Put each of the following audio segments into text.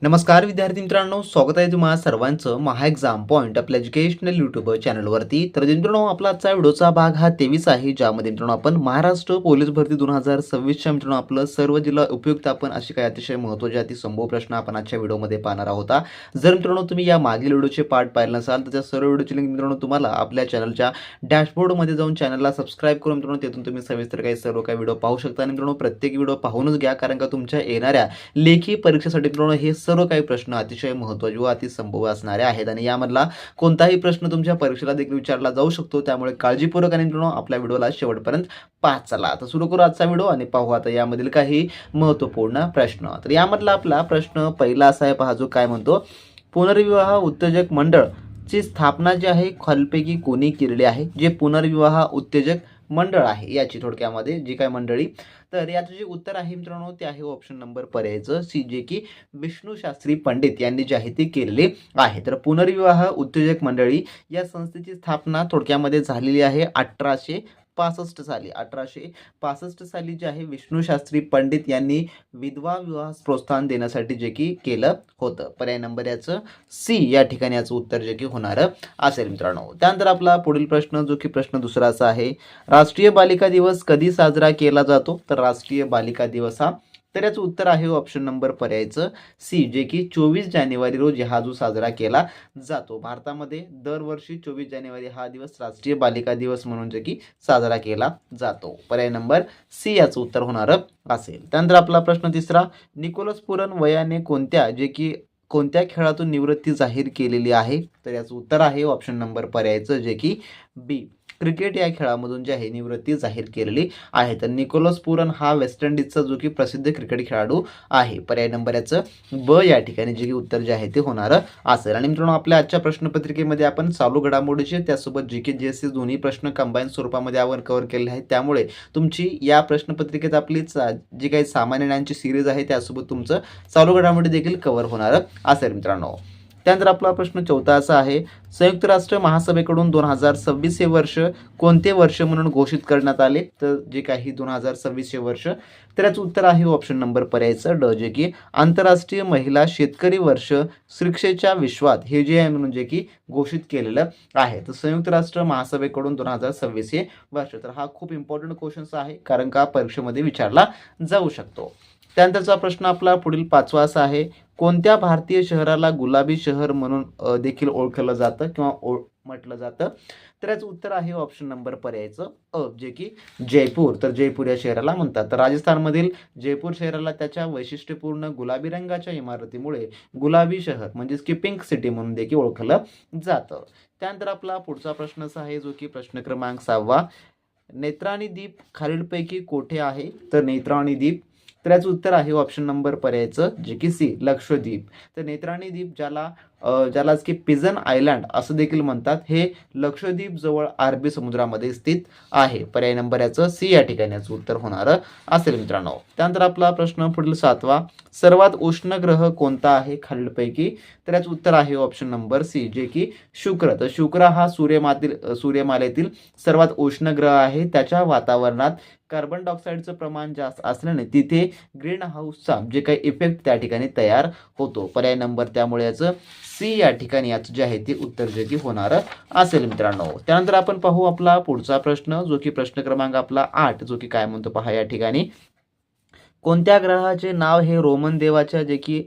नमस्कार विद्यार्थी मित्रांनो, स्वागत आहे तुम्हा सर्वांचं महा एक्झाम पॉईंट आपल्या एज्युकेशनल यूट्यूब चॅनलवरती. तर मित्रांनो, आपला आजचा व्हिडिओचा भाग हा 23 आहे, ज्यामध्ये मित्रांनो आपण महाराष्ट्र पोलीस भरती 2026च्या मित्रांनो आपलं सर्व जिल्हा उपयुक्त आपण असे काही अतिशय महत्त्वाचे अतिसंभव प्रश्न आपण आजच्या व्हिडिओमध्ये पाहणार आहोत. जर मित्रांनो तुम्ही या मागील व्हिडिओचे पार्ट पाहिले नसाल तर त्या सर्व व्हिडिओची लिंक मित्रांनो तुम्हाला आपल्या चॅनलच्या डॅशबोर्डमध्ये जाऊन चॅनलला सबस्क्राईब करून मित्रांनो तिथून तुम्ही सविस्तर काही सर्व काही व्हिडिओ पाहू शकता. आणि मित्रांनो प्रत्येक व्हिडिओ पाहूनच घ्या, कारण का तुमच्या येणाऱ्या लेखी परीक्षेसाठी मित्रांनो हे सर्व काही प्रश्न अतिशय महत्त्वाचे व अतिसंभव असणारे आहेत आणि यामधला कोणताही प्रश्न तुमच्या परीक्षेला देखील विचारला जाऊ शकतो. त्यामुळे काळजीपूर्वक आणि मित्रांनो आपल्या व्हिडिओला शेवटपर्यंत पाहत चला. तर सुरू करू आजचा व्हिडिओ आणि पाहू आता यामधील काही महत्त्वपूर्ण प्रश्न. तर यामधला आपला प्रश्न पहिला असा आहे, पहा जो काय म्हणतो, पुनर्विवाह उत्तेजक मंडळ ची स्थापना जी आहे खालीलपैकी कोणी केलेली आहे. जे पुनर्विवाह उत्तेजक मंडळ आहे याची थोडक्यामध्ये जी काय मंडळी, तर याचं जे उत्तर आहे मित्रांनो ते आहे ऑप्शन नंबर पर्यायचं सी, जे की विष्णू शास्त्री पंडित यांनी जे आहे ते केलेले आहे. तर पुनर्विवाह उत्तेजक मंडळी या संस्थेची स्थापना थोडक्यामध्ये झालेली आहे 1865 साली. 1865 साली जे आहे विष्णू शास्त्री पंडित यांनी विधवा विवाहास प्रोत्साहन देण्यासाठी जे की केलं होतं. पर्याय नंबर याचं सी या ठिकाणी याचं उत्तर जे की होणार असेल मित्रांनो. त्यानंतर आपला पुढील प्रश्न जो की प्रश्न दुसरा असा आहे, राष्ट्रीय बालिका दिवस कधी साजरा केला जातो. तर राष्ट्रीय बालिका दिवस हा, तर याचं उत्तर आहे ऑप्शन नंबर पर्यायचं सी, जे की 24 जानेवारी रोजी हा जो साजरा केला जातो. भारतामध्ये दरवर्षी 24 जानेवारी हा दिवस राष्ट्रीय बालिका दिवस म्हणून जे की साजरा केला जातो. पर्याय नंबर सी याचं उत्तर होणार असेल. त्यानंतर आपला प्रश्न तिसरा, निकोलस पुरन वयाने कोणत्या खेळातून निवृत्ती जाहीर केलेली आहे. तर याचं उत्तर आहे ऑप्शन नंबर पर्यायचं जे की बी, क्रिकेट या खेळामधून जे आहे निवृत्ती जाहीर केलेली आहे. तर निकोलस पुरन हा वेस्ट इंडिजचा जो की प्रसिद्ध क्रिकेट खेळाडू आहे. पर्याय नंबर याचं ब या ठिकाणी जे की उत्तर जे आहे ते होणार असेल. आणि मित्रांनो आपल्या आजच्या प्रश्नपत्रिकेमध्ये आपण चालू घडामोडीचे त्यासोबत जी के जीएसचे दोन्ही प्रश्न कंबाईन स्वरूपामध्ये आपण कव्हर केलेले आहेत. त्यामुळे तुमची या प्रश्नपत्रिकेत आपली जी काही सामान्य ज्ञानची सिरीज आहे त्यासोबत तुमचं चालू घडामोडी देखील कव्हर होणार असेल मित्रांनो. त्यानंतर आपला प्रश्न चौथा असा आहे, संयुक्त राष्ट्र महासभेकडून 2026 हे वर्ष कोणते वर्ष म्हणून घोषित करण्यात आले. तर जे काही 2026 हे वर्ष, तर याचं उत्तर आहे ऑप्शन नंबर पर्यायचं ड, जे की आंतरराष्ट्रीय महिला शेतकरी वर्ष शिक्षेच्या विश्वात हे जे आहे म्हणून जे की घोषित केलेलं आहे. तर संयुक्त राष्ट्र महासभेकडून 2026 हे वर्ष, तर हा खूप इम्पॉर्टंट क्वेश्चन आहे, कारण का परीक्षेमध्ये विचारला जाऊ शकतो. त्यानंतरचा प्रश्न आपला पुढील पाचवा असा आहे, कोणत्या भारतीय शहराला गुलाबी शहर म्हणून देखील ओळखलं जातं किंवा म्हटलं जातं. तर याचं उत्तर आहे ऑप्शन नंबर पर्यायचं अ, जे की जयपूर. तर जयपूर या शहराला म्हणतात. तर राजस्थानमधील जयपूर शहराला त्याच्या वैशिष्ट्यपूर्ण गुलाबी रंगाच्या इमारतीमुळे गुलाबी शहर म्हणजेच की पिंक सिटी म्हणून देखील ओळखलं जातं. त्यानंतर आपला पुढचा प्रश्न असा आहे जो की प्रश्न क्रमांक 6वा, नेत्राणी द्वीप खालीलपैकी कोठे आहे. तर नेत्राणी द्वीप, तर याचं उत्तर आहे ऑप्शन नंबर पर्यायचं जे की सी, लक्षद्वीप. तर नेत्राणी द्वीप ज्यालाच की पिजन आयलँड असं देखील म्हणतात, हे लक्षद्वीप जवळ अरबी समुद्रामध्ये स्थित आहे. पर्याय नंबर याचं सी या ठिकाणी याचं उत्तर होणार असेल मित्रांनो. त्यानंतर आपला प्रश्न पुढील 7वा, सर्वात उष्ण ग्रह कोणता आहे खालीलपैकी. तर याचं उत्तर आहे ऑप्शन नंबर सी, जे की शुक्र. तर शुक्र हा सूर्यमालेतील सर्वात उष्ण ग्रह आहे. त्याच्या वातावरणात कार्बन डायऑक्साईडचं प्रमाण जास्त असल्याने तिथे ग्रीन हाऊसचा जे काही इफेक्ट त्या ठिकाणी तयार होतो. पर्याय नंबर त्यामुळे याचं सी या ठिकाणी याचं जे आहे ते उत्तर जे की होणार असेल मित्रांनो. त्यानंतर आपण पाहू आपला पुढचा प्रश्न जो की प्रश्न क्रमांक आपला 8, जो की काय म्हणतो पहा या ठिकाणी, कोणत्या ग्रहाचे नाव हे रोमन देवाच्या जे की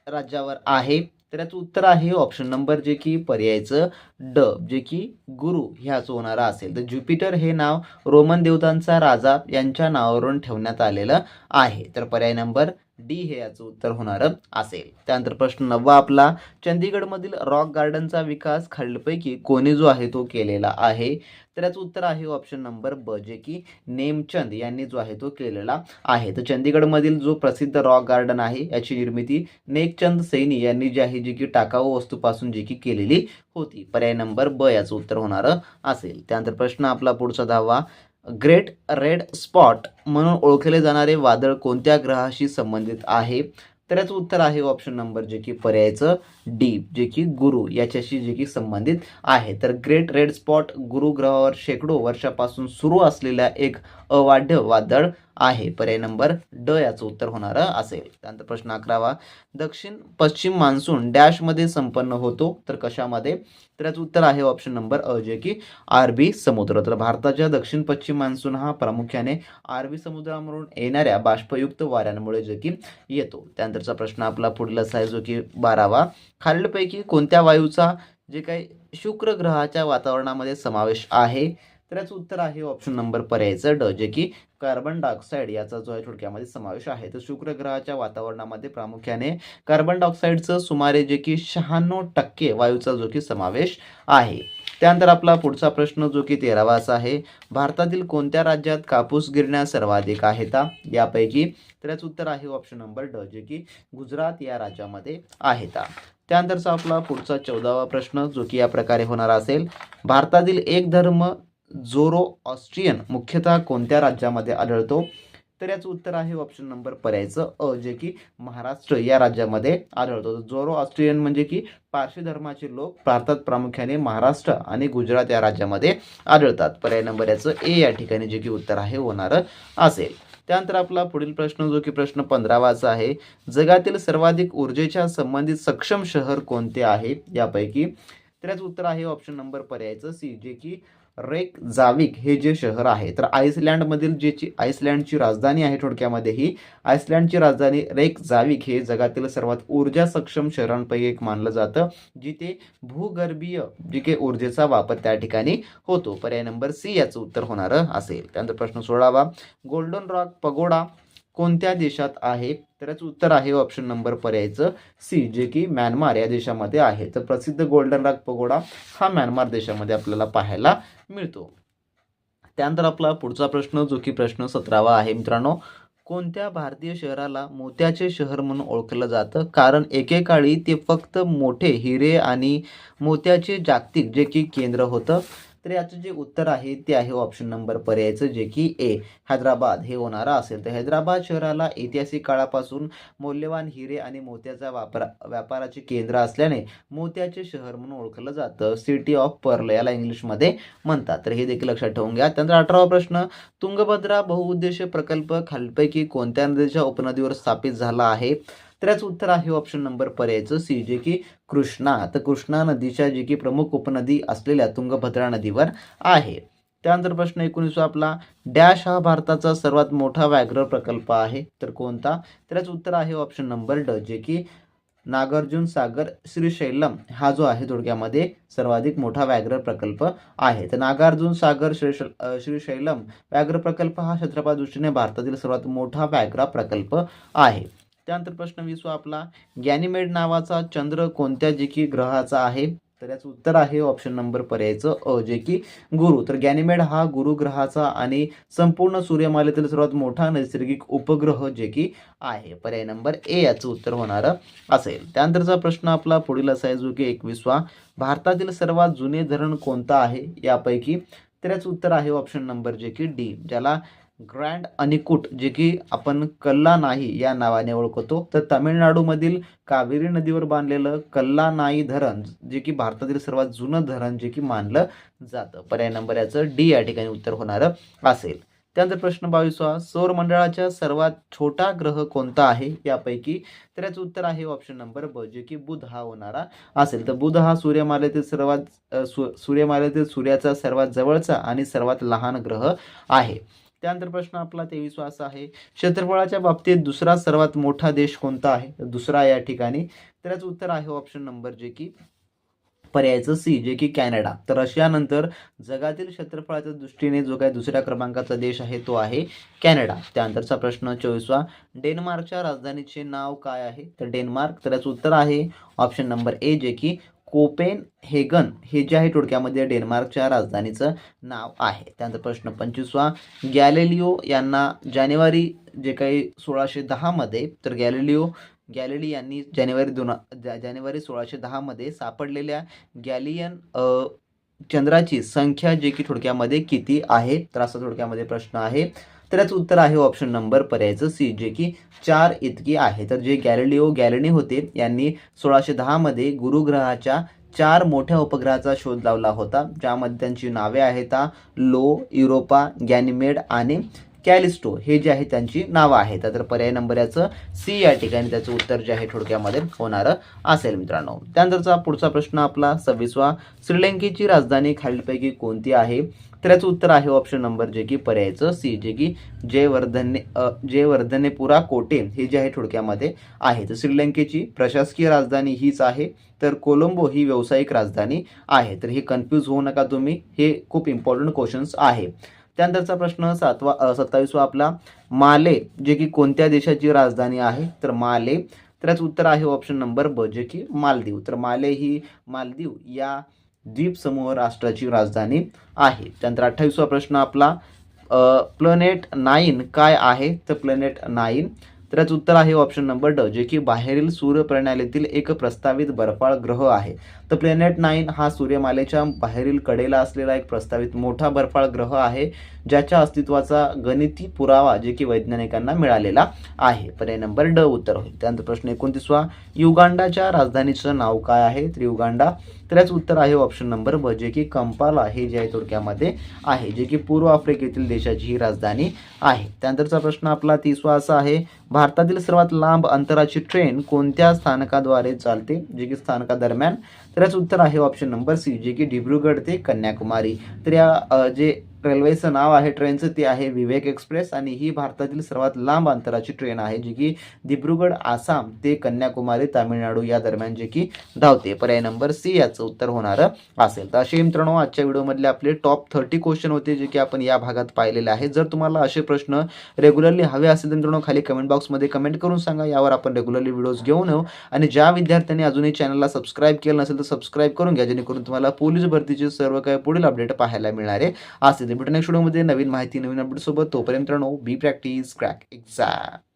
राज्यावर आहे. तर याचं उत्तर आहे ऑप्शन नंबर जे की पर्यायचं ड, जे की गुरु ह्याच होणारा असेल. तर ज्युपिटर हे नाव रोमन देवतांचा राजा यांच्या नावावरून ठेवण्यात आलेलं आहे. तर पर्याय नंबर डी हे याचं उत्तर होणार असेल. त्यानंतर प्रश्न 9वा आपला, चंदीगडमधील रॉक गार्डनचा विकास खालीलपैकी कोणी जो आहे तो केलेला आहे. तर याचं उत्तर आहे ऑप्शन नंबर ब, जे की नेमचंद यांनी जो आहे तो केलेला आहे. तर चंदीगडमधील जो प्रसिद्ध रॉक गार्डन आहे याची निर्मिती नेकचंद सैनी यांनी जी आहे जी की टाकाऊ वस्तूपासून जी की केलेली होती. पर्याय नंबर ब याचं उत्तर होणार असेल. त्यानंतर प्रश्न आपला पुढचा 10वा, ग्रेट रेड स्पॉट म्हणून ओळखले जाणारे वादळ कोणत्या ग्रहाशी संबंधित आहे. तर याचं उत्तर आहे ऑप्शन नंबर जे की पर्यायचं डी, जे की गुरु याच्याशी जे की संबंधित आहे. तर ग्रेट रेड स्पॉट गुरु ग्रहावर शेकडो वर्षापासून सुरू असलेल्या एक अवाढव्य वादळ आहे? पर्याय नंबर ड याचं उत्तर होणार असेल. त्यानंतर प्रश्न 11वा, दक्षिण पश्चिम मान्सून डॅशमध्ये संपन्न होतो, तर कशामध्ये? तर याचं उत्तर आहे ऑप्शन नंबर अ, जे की अरबी समुद्र. तर भारताच्या दक्षिण पश्चिम मान्सून हा प्रामुख्याने अरबी समुद्रावरून येणाऱ्या बाष्पयुक्त वाऱ्यांमुळे जे की येतो. त्यानंतरचा प्रश्न आपला पुढील असा आहे, जो की 12वा, खालीलपैकी कोणत्या वायूचा जे काही शुक्र ग्रहाच्या वातावरणामध्ये समावेश आहे? तर याचं उत्तर आहे ऑप्शन नंबर पर्यायचं ड, जे की कार्बन डायऑक्साईड याचा जो आहे थोडक्यामध्ये समावेश आहे. तर शुक्र ग्रहाच्या वातावरणामध्ये प्रामुख्याने कार्बन डायऑक्साईडचं सुमारे जे की 96% वायूचा जो की समावेश आहे. त्यानंतर आपला पुढचा प्रश्न जो की 13वा असा आहे, भारतातील कोणत्या राज्यात कापूस गिरण्या सर्वाधिक आहेत यापैकी? तर याचं उत्तर आहे ऑप्शन नंबर ड, जे की गुजरात या राज्यामध्ये आहेत. त्यानंतरचा आपला पुढचा 14वा प्रश्न जो की या प्रकारे होणार असेल, भारतातील एक धर्म झोरोऑस्ट्रियन मुख्यतः कोणत्या राज्यामध्ये आढळतो? तर याचं उत्तर आहे ऑप्शन नंबर पर्यायचं अ, जे की महाराष्ट्र या राज्यामध्ये आढळतो. झोरोऑस्ट्रियन म्हणजे की पारशी धर्माचे लोक भारतात प्रामुख्याने महाराष्ट्र आणि गुजरात या राज्यामध्ये आढळतात. पर्याय नंबर याचं ए या ठिकाणी जे की उत्तर आहे होणार असेल. त्यानंतर आपला पुढील प्रश्न जो की प्रश्न 15वाचा आहे, जगातील सर्वाधिक ऊर्जेच्या संबंधित सक्षम शहर कोणते आहे यापैकी? तर याचं उत्तर आहे ऑप्शन नंबर पर्यायचं सी, जे की रेकजाविक हे जे शहर आहे. तर आईसलँडमधील आईसलँडची राजधानी आहे थोडक्यामध्ये ही. आईसलँडची राजधानी रेकजाविक हे जगातील सर्वात ऊर्जा सक्षम शहरांपैकी एक मानलं जातं, जिथे भूगर्भीय जे काही ऊर्जेचा वापर त्या ठिकाणी होतो. पर्याय नंबर सी याचं उत्तर होणार असेल. त्यानंतर प्रश्न 16वा, गोल्डन रॉक पगोडा कोणत्या देशात आहे? तर याचं उत्तर आहे ऑप्शन नंबर पर्यायचं सी, जे की म्यानमार या देशामध्ये आहे. तर प्रसिद्ध गोल्डन रॉक पगोडा हा म्यानमार देशामध्ये आपल्याला पाहायला मिळतो. त्यानंतर आपला पुढचा प्रश्न जो की प्रश्न 17वा आहे मित्रांनो, कोणत्या भारतीय शहराला मोत्याचे शहर म्हणून ओळखलं जातं? कारण एकेकाळी ते फक्त मोठे हिरे आणि मोत्याचे जागतिक जे की केंद्र होतं. तर याचं जे उत्तर आहे ते आहे ऑप्शन नंबर पर्यायचं, जे की ए, हैदराबाद हे होणार असेल. तर हैदराबाद शहराला ऐतिहासिक काळापासून मौल्यवान हिरे आणि मोत्याचा व्यापाराचे केंद्र असल्याने मोत्याचे शहर म्हणून ओळखलं जातं. सिटी ऑफ पर्ल याला इंग्लिशमध्ये म्हणतात. तर हे देखील लक्षात ठेवून घ्या. त्यानंतर 18वा प्रश्न, तुंगभद्रा बहुउद्देशीय प्रकल्प खालीलपैकी कोणत्या नदीच्या उपनदीवर स्थापित झाला आहे? तर याचं उत्तर आहे ऑप्शन नंबर पर्यायचं सी, जे की कृष्णा. तर कृष्णा नदीच्या जे की प्रमुख उपनदी असलेल्या तुंगभद्रा नदीवर आहे. त्यानंतर प्रश्न 19 आपला, डॅश हा भारताचा सर्वात मोठा व्याघ्र प्रकल्प आहे, तर कोणता? तर याचं उत्तर आहे ऑप्शन नंबर ड, जे की नागार्जुन सागर श्रीशैलम हा जो आहे थोडक्यामध्ये सर्वाधिक मोठा व्याघ्र प्रकल्प आहे. तर नागार्जुन सागर श्रीशैलम व्याघ्र प्रकल्प हा क्षेत्रफळ दृष्टीने भारतातील सर्वात मोठा व्याघ्र प्रकल्प आहे. त्यानंतर प्रश्न 20 आपला, गॅनिमेड नावाचा चंद्र कोणत्या जे की ग्रहाचा आहे? तर याचं उत्तर आहे ऑप्शन नंबर पर्यायचं अ, जे की गुरु. तर गॅनिमेड हा गुरु ग्रहाचा आणि संपूर्ण सूर्यमालेतील सर्वात मोठा नैसर्गिक उपग्रह जे की आहे. पर्याय नंबर ए याचं उत्तर होणार असेल. त्यानंतरचा प्रश्न आपला पुढील असा आहे, जो की 21वा, भारतातील सर्वात जुने धरण कोणतं आहे यापैकी? तर याचं उत्तर आहे ऑप्शन नंबर जे की डी, ज्याला ग्रँड अनिकुट जे की आपण कल्लानाई या नावाने ओळखतो. तर तामिळनाडूमधील कावेरी नदीवर बांधलेलं कल्लानाई धरण जे की भारतातील सर्वात जुनं धरण जे की मानलं जातं. पर्याय नंबर याचं डी या ठिकाणी उत्तर होणार असेल. त्यानंतर प्रश्न 22वा, सौरमंडळाचा सर्वात छोटा ग्रह कोणता आहे यापैकी? तर याचं उत्तर आहे ऑप्शन नंबर ब, जे की बुध हा होणारा असेल. तर बुध हा सूर्यमालेतील सूर्याचा सर्वात जवळचा आणि सर्वात लहान ग्रह आहे. त्यानंतर प्रश्न आपला 23वा असा आहे, क्षेत्रफळाच्या बाबतीत दुसरा सर्वात मोठा देश कोणता आहे? तर दुसरा या ठिकाणी. तर याचं उत्तर आहे ऑप्शन नंबर जे की पर्यायचं सी, जे की कॅनडा. तर रशियानंतर जगातील क्षेत्रफळाच्या दृष्टीने जो काही दुसऱ्या क्रमांकाचा देश आहे तो आहे कॅनडा. त्यानंतरचा प्रश्न 24वा, डेन्मार्कच्या राजधानीचे नाव काय आहे? तर डेन्मार्क. तर याचं उत्तर आहे ऑप्शन नंबर ए, जे की कोपेनहेगन हे जे आहे थोडक्यामध्ये डेन्मार्कच्या राजधानीचं नाव आहे. त्यानंतर प्रश्न 25वा, गॅलिलिओ यांना जानेवारी जे काही 1610 मध्ये, तर गॅलिली यांनी जानेवारी 1610 मध्ये सापडलेल्या गॅलियन चंद्राची संख्या जे की थोडक्यामध्ये किती आहे? तर असा थोडक्यामध्ये प्रश्न आहे. तर याचं उत्तर आहे ऑप्शन नंबर पर्यायचं सी, जे की 4 इतकी आहे. तर जे गॅलिलिओ होते यांनी 1610 मध्ये गुरुग्रहाच्या 4 मोठ्या उपग्रहाचा शोध लावला होता, ज्यामध्ये त्यांची नावे आहेत लो, युरोपा, गॅनिमेड आणि कॅलिस्टो हे जे आहे त्यांची नावं आहेत. तर पर्याय नंबर याचं सी या ठिकाणी त्याचं उत्तर जे आहे थोडक्यामध्ये होणारं असेल मित्रांनो. त्यानंतरचा पुढचा प्रश्न आपला 26वा, श्रीलंकेची राजधानी खालीलपैकी कोणती आहे? तर याचं उत्तर आहे ऑप्शन नंबर जे की पर्यायचं सी, जे की जयवर्धनेपुरा कोटे हे जे आहे थोडक्यामध्ये आहे. तर श्रीलंकेची प्रशासकीय राजधानी हीच आहे. तर कोलंबो ही व्यावसायिक राजधानी आहे. तर हे कन्फ्यूज होऊ नका तुम्ही, हे खूप इम्पॉर्टंट क्वेश्चन्स आहे. त्यानंतरचा प्रश्न 27वा आपला, माले जे की कोणत्या देशाची राजधानी आहे? तर माले, तर याचं उत्तर आहे ऑप्शन नंबर ब, जे की मालदीव. तर माले ही मालदीव या द्वीपसमूह राष्ट्राची राजधानी आहे. त्यानंतर 28वा प्रश्न आपला, प्लॅनेट 9 काय आहे? तर प्लॅनेट 9, तर याचं उत्तर आहे ऑप्शन नंबर ड, जे की बाहेरील सूर्यप्रणालीतील एक प्रस्तावित बर्फाळ ग्रह आहे. तर प्लॅनेट 9 हा सूर्यमालेच्या बाहेरील कडेला असलेला एक प्रस्तावित मोठा बर्फाळ ग्रह आहे, ज्याच्या अस्तित्वाचा गणिती पुरावा जे की वैज्ञानिकांना मिळालेला आहे. पर्याय नंबर ड उत्तर होईल. त्यानंतर प्रश्न 29वा, युगांडाच्या राजधानीचं नाव काय आहे? तर युगांडा, तर याचं उत्तर आहे ऑप्शन नंबर ब, जे की कंपाला हे जे आहे थोडक्यामध्ये आहे, जे की पूर्व आफ्रिकेतील देशाची ही राजधानी आहे. त्यानंतरचा प्रश्न आपला 30वा असा आहे, भारतातील सर्वात लांब अंतराची ट्रेन कोणत्या स्थानकाद्वारे चालते? जे की स्थानकादरम्यान, तर याचं उत्तर आहे ऑप्शन नंबर सी, जे की दिब्रुगढ ते कन्याकुमारी. तर या जे रेल्वेचं नाव आहे ट्रेनचं ते आहे विवेक एक्सप्रेस, आणि ही भारतातील सर्वात लांब अंतराची ट्रेन आहे, जी की दिब्रुगढ आसाम ते कन्याकुमारी तामिळनाडू या दरम्यान जे की धावते. पर्याय नंबर सी याचं उत्तर होणारं असेल. तर असे मित्रांनो आजच्या व्हिडिओमधले आपले टॉप 30 क्वेश्चन होते, जे की आपण या भागात पाहिलेले आहेत. जर तुम्हाला असे प्रश्न रेग्युलरली हवे असेल तर मित्रांनो खाली कमेंट बॉक्समध्ये कमेंट करून सांगा, यावर आपण रेग्युलरली व्हिडिओज घेऊन येऊ. आणि ज्या विद्यार्थ्यांनी अजूनही चॅनलला सबस्क्राईब केलं नसेल तर सबस्क्राईब करून घ्या, जेणेकरून तुम्हाला पोलीस भरतीचे सर्व काही पुढील अपडेट पाहायला मिळणारे असेल. भेटू नेक्स्ट व्हिडिओमध्ये नवीन माहिती नवीन अपडेट सोबत. तोपर्यंत बी प्रॅक्टिस क्रॅक एक्झाम.